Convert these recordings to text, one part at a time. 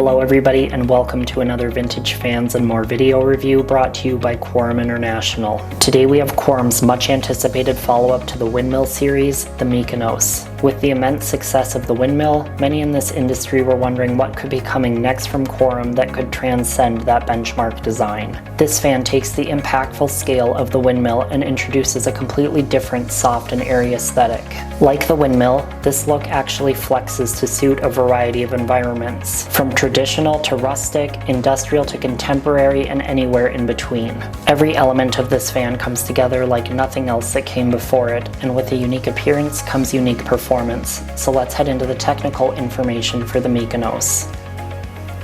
Hello everybody and welcome to another Vintage Fans and More video review brought to you by Quorum International. Today we have Quorum's much anticipated follow-up to the Windmill series, the Mykonos. With the immense success of the Windmill, many in this industry were wondering what could be coming next from Quorum that could transcend that benchmark design. This fan takes the impactful scale of the Windmill and introduces a completely different soft and airy aesthetic. Like the Windmill, this look actually flexes to suit a variety of environments, from traditional to rustic, industrial to contemporary, and anywhere in between. Every element of this fan comes together like nothing else that came before it, and with a unique appearance comes unique performance. So let's head into the technical information for the Mykonos.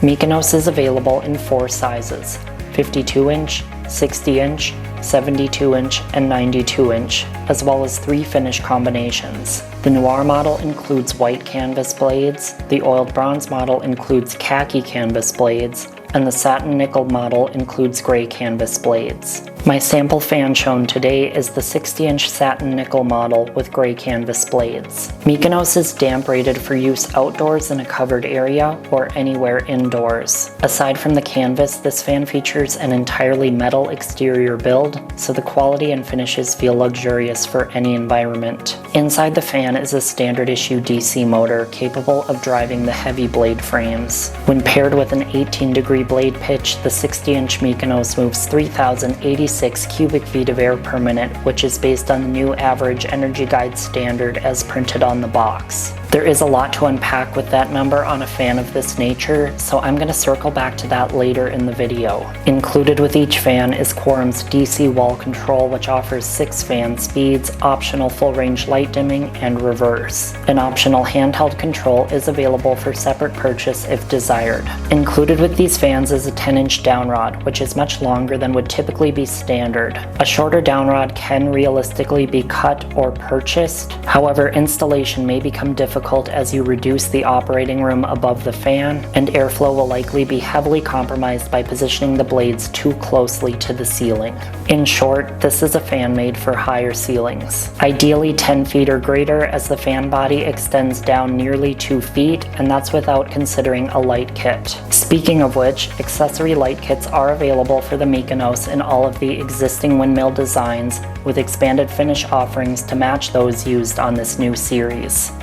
Mykonos is available in 4 sizes: 52-inch, 60-inch, 72-inch, and 92-inch, as well as 3 finish combinations. The Noir model includes white canvas blades, the oiled bronze model includes khaki canvas blades, and the satin nickel model includes gray canvas blades. My sample fan shown today is the 60-inch satin nickel model with gray canvas blades. Mykonos is damp rated for use outdoors in a covered area or anywhere indoors. Aside from the canvas, this fan features an entirely metal exterior build, so the quality and finishes feel luxurious for any environment. Inside the fan is a standard issue DC motor capable of driving the heavy blade frames. When paired with an 18-degree blade pitch, the 60-inch Mykonos moves 3,086 cubic feet of air per minute, which is based on the new average energy guide standard as printed on the box. There is a lot to unpack with that number on a fan of this nature, so I'm going to circle back to that later in the video. Included with each fan is Quorum's DC wall control, which offers 6 fan speeds, optional full range light dimming, and reverse. An optional handheld control is available for separate purchase if desired. Included with these fans is a 10-inch downrod, which is much longer than would typically be standard. A shorter downrod can realistically be cut or purchased. However, installation may become difficult as you reduce the operating room above the fan, and airflow will likely be heavily compromised by positioning the blades too closely to the ceiling. In short, this is a fan made for higher ceilings. Ideally 10 feet or greater, as the fan body extends down nearly 2 feet, and that's without considering a light kit. Speaking of which, accessory light kits are available for the Mykonos in all of the existing Windmill designs, with expanded finish offerings to match those used on this new series.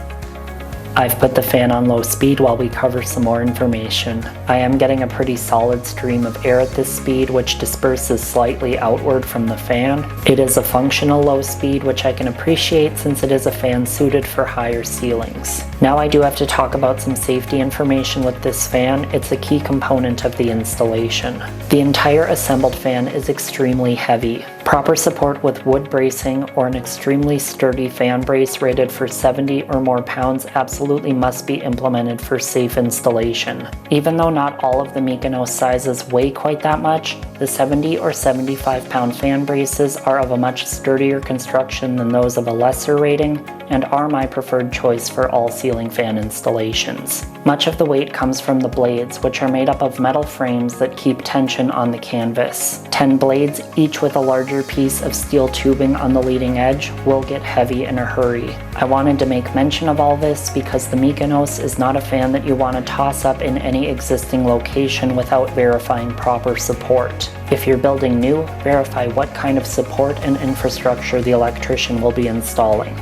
I've put the fan on low speed while we cover some more information. I am getting a pretty solid stream of air at this speed, which disperses slightly outward from the fan. It is a functional low speed, which I can appreciate since it is a fan suited for higher ceilings. Now I do have to talk about some safety information with this fan. It's a key component of the installation. The entire assembled fan is extremely heavy. Proper support with wood bracing or an extremely sturdy fan brace rated for 70 or more pounds absolutely must be implemented for safe installation. Even though not all of the Mykonos sizes weigh quite that much, the 70 or 75 pound fan braces are of a much sturdier construction than those of a lesser rating and are my preferred choice for all ceiling fan installations. Much of the weight comes from the blades, which are made up of metal frames that keep tension on the canvas. 10 blades, each with a larger piece of steel tubing on the leading edge, will get heavy in a hurry. I wanted to make mention of all this because the Mykonos is not a fan that you want to toss up in any existing location without verifying proper support. If you're building new, verify what kind of support and infrastructure the electrician will be installing.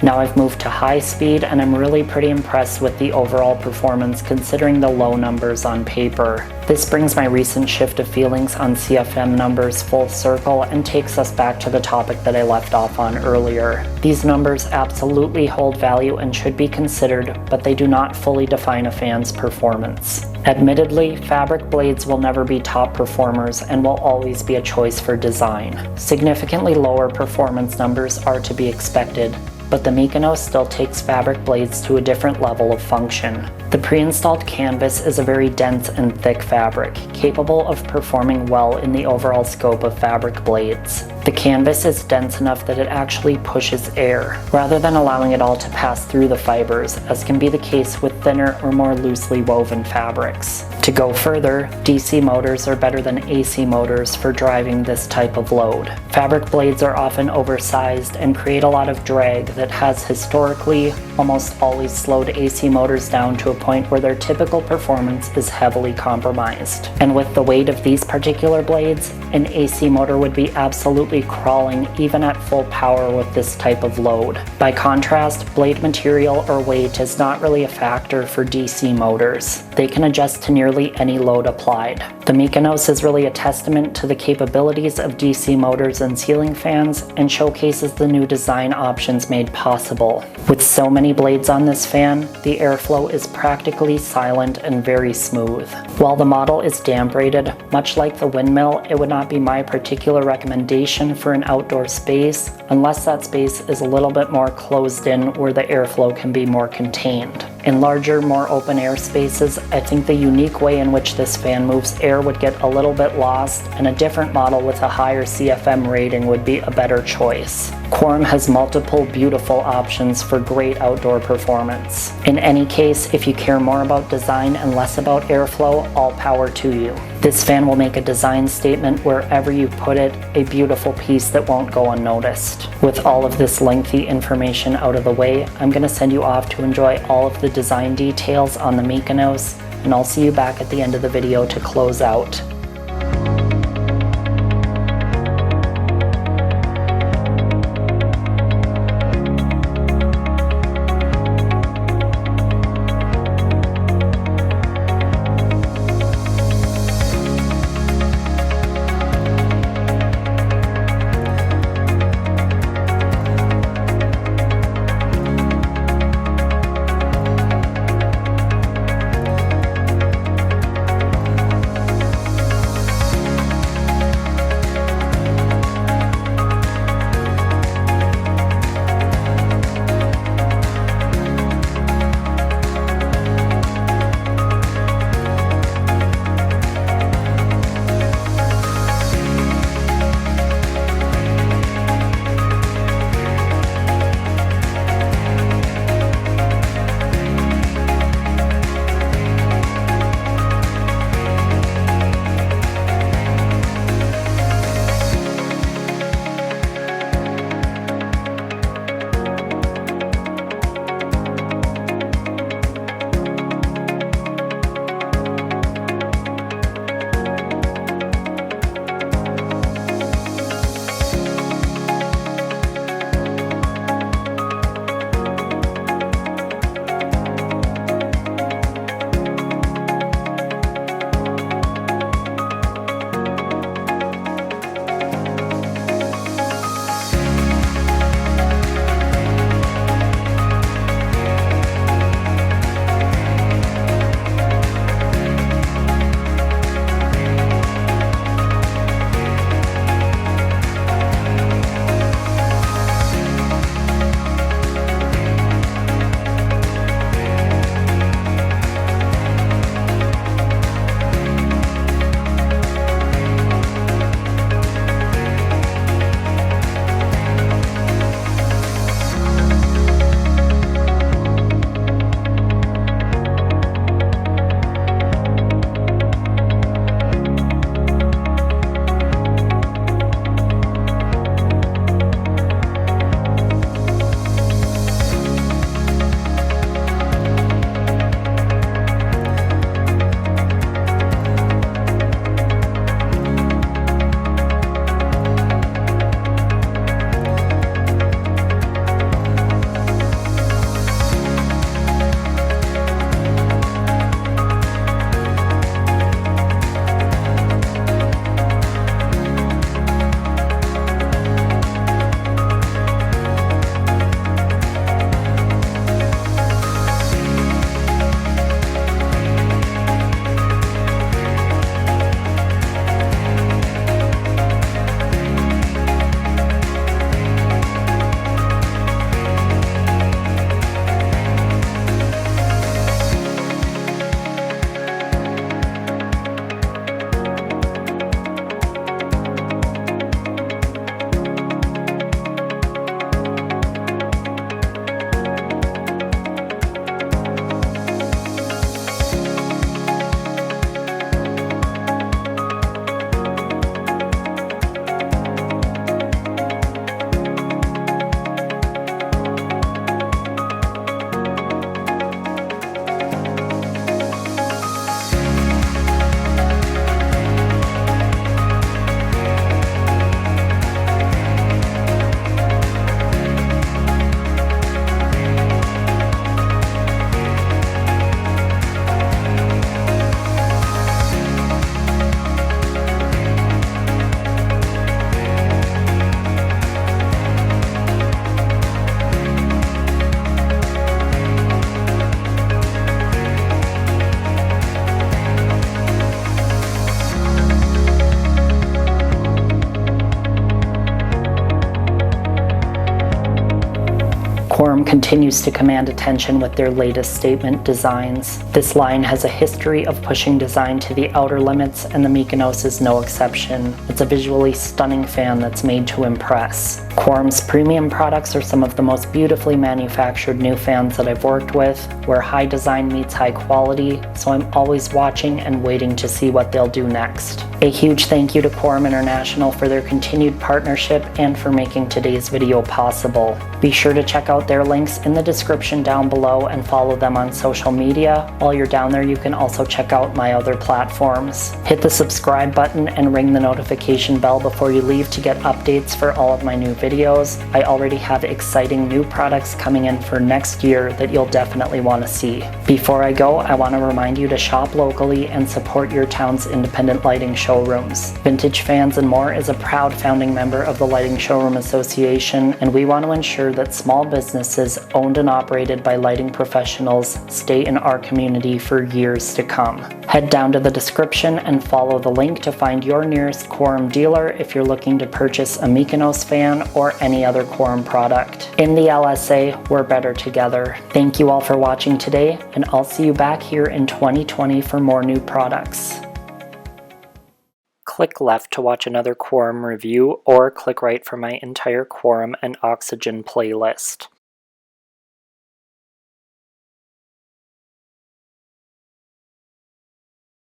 Now I've moved to high speed, and I'm really pretty impressed with the overall performance considering the low numbers on paper. This brings my recent shift of feelings on CFM numbers full circle and takes us back to the topic that I left off on earlier. These numbers absolutely hold value and should be considered, but they do not fully define a fan's performance. Admittedly, fabric blades will never be top performers and will always be a choice for design. Significantly lower performance numbers are to be expected, but the Mykonos still takes fabric blades to a different level of function. The pre-installed canvas is a very dense and thick fabric, capable of performing well in the overall scope of fabric blades. The canvas is dense enough that it actually pushes air, rather than allowing it all to pass through the fibers, as can be the case with thinner or more loosely woven fabrics. To go further, DC motors are better than AC motors for driving this type of load. Fabric blades are often oversized and create a lot of drag that has historically almost always slowed AC motors down to a point where their typical performance is heavily compromised. And with the weight of these particular blades, an AC motor would be absolutely crawling even at full power with this type of load. By contrast, blade material or weight is not really a factor for DC motors. They can adjust to nearly any load applied. The Mykonos is really a testament to the capabilities of DC motors and ceiling fans and showcases the new design options made possible. With so many blades on this fan, the airflow is practically silent and very smooth. While the model is damp rated, much like the Windmill, it would not be my particular recommendation for an outdoor space unless that space is a little bit more closed in where the airflow can be more contained. In larger, more open air spaces, I think the unique way in which this fan moves air would get a little bit lost, and a different model with a higher CFM rating would be a better choice. Quorum has multiple beautiful options for great outdoor performance. In any case, if you care more about design and less about airflow, all power to you. This fan will make a design statement wherever you put it, a beautiful piece that won't go unnoticed. With all of this lengthy information out of the way, I'm going to send you off to enjoy all of the design details on the Mykonos, and I'll see you back at the end of the video to close out. Quorum continues to command attention with their latest statement designs. This line has a history of pushing design to the outer limits, and the Mykonos is no exception. It's a visually stunning fan that's made to impress. Quorum's premium products are some of the most beautifully manufactured new fans that I've worked with, where high design meets high quality, so I'm always watching and waiting to see what they'll do next. A huge thank you to Quorum International for their continued partnership and for making today's video possible. Be sure to check out their links in the description down below and follow them on social media. While you're down there, you can also check out my other platforms. Hit the subscribe button and ring the notification bell before you leave to get updates for all of my new videos. I already have exciting new products coming in for next year that you'll definitely want to see. Before I go, I want to remind you to shop locally and support your town's independent lighting showrooms. Vintage Fans and More is a proud founding member of the Lighting Showroom Association, and we want to ensure that small businesses owned and operated by lighting professionals stay in our community for years to come. Head down to the description and follow the link to find your nearest Quorum dealer if you're looking to purchase a Mykonos fan or any other Quorum product. In the LSA, we're better together. Thank you all for watching today, and I'll see you back here in 2020 for more new products. Click left to watch another Quorum review, or click right for my entire Quorum and Oxygen playlist.